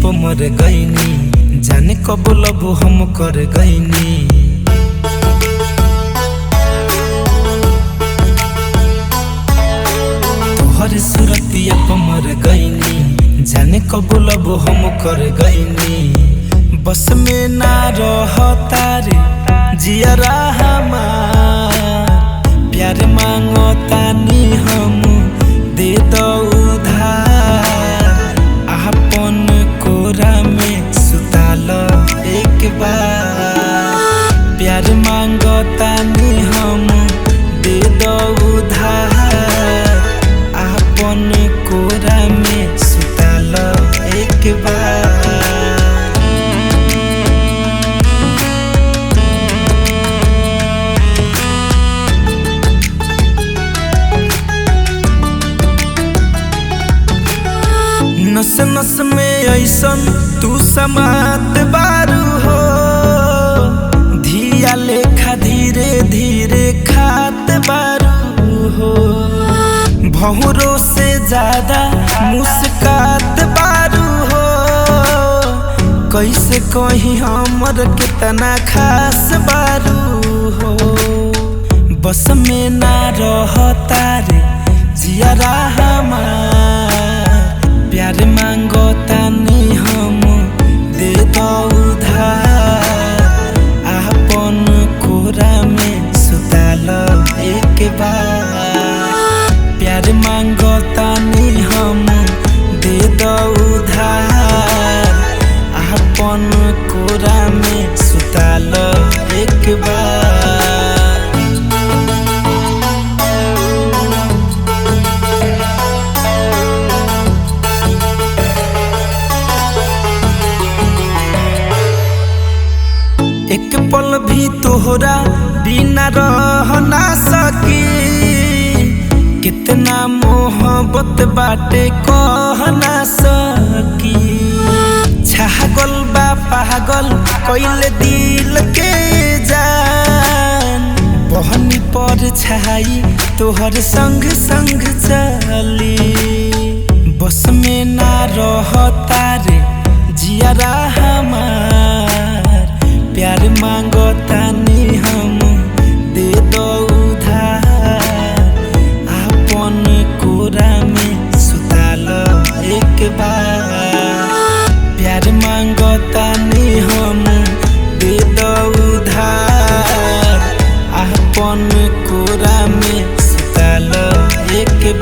मर गईनी, जाने कब लब हम कर गईनी। तोहर सूरतिया पे मर गईनी, जाने कब लब हम कर गईनी। बस में ना रहता रे जियरा हमार, प्यार मांगता नी हम दे दो उधार। अपन कोरा में सुताल एक बार, प्यार मांगता नी हम दे दो उधार। अपन कोरा में सुताल एक बार। नस नस में ऐसन तू समात बारू हो, धिया लेखा धीरे धीरे खात बारू हो। भौरों से ज्यादा मुस्कात बारू हो, कैसे कहीं हमर कितना खास बारू हो। बस में ना रहता रे जियरा हमार, प्यार मांगता नी हम दे दो उधार। अपन कोरा में सुताल एक बार, प्यार मांगता नी हम दे दो उधार। अपन कोरा में सुताल एक बार। एक पल भी तोहरा बिना रह ना सकी, कितना मोहब्बत बाटे कह ना सकी। छागल बा पागल कइले दिल के जान, बहनी पर छाई तोहर संग संग चली। बस में ना रहता रे जियरा हमार, प्यार मांगता नी हम दे दो उधार। अपन कोरा में सुताल एक बार, प्यार मांगता नी हम दे दो उधार। अपन कोरा में सुताल एक